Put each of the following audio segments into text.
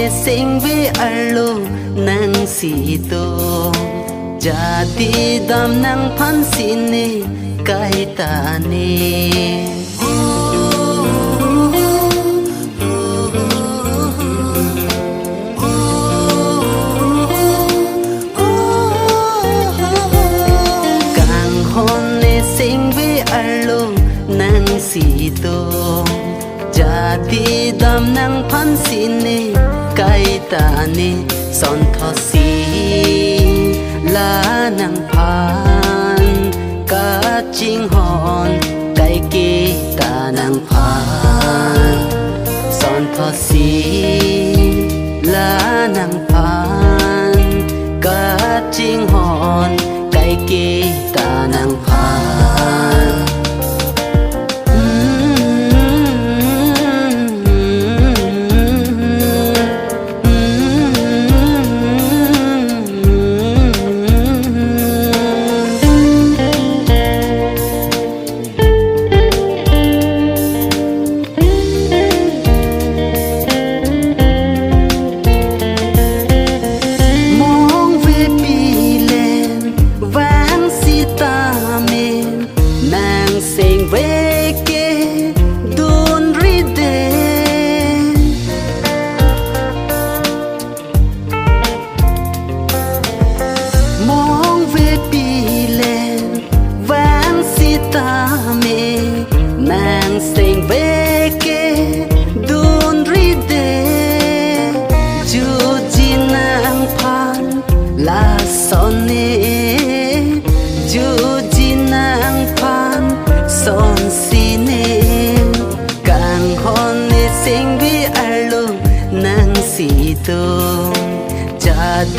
Sing vi arlo nang sito jadi dam nang phan sini kai ta ni kang hon ne sing vi arlo nang sito jadi dam nang phan sini kai ta ni son tho si la nang phan ka ching hon kai ki ta nang phan son tho si la nang phan ka ching hon kai ki ta nang phan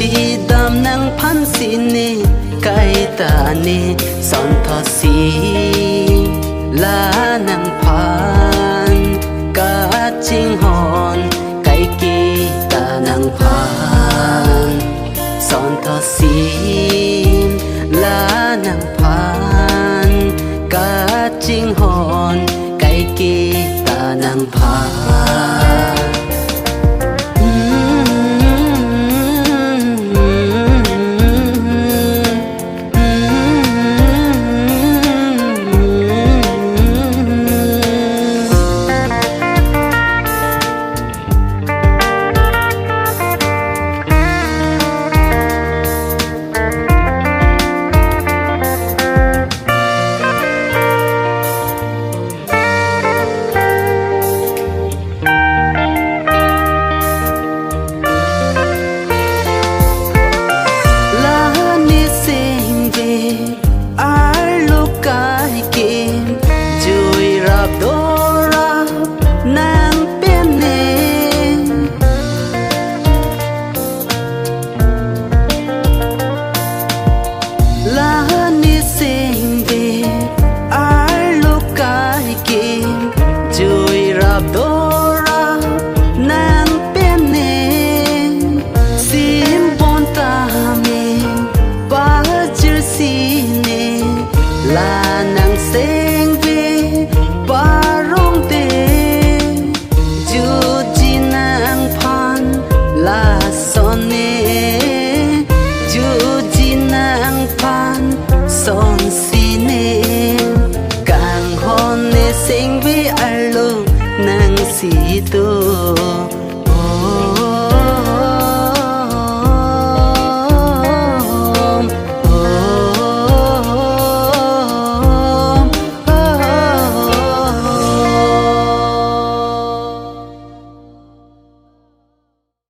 jadi dam nang phan sini kai ta ni son tho si la nang phan ka ching hon kai ki ta nang phan son tho si la nang phan ka ching hon kai ki ta nang phan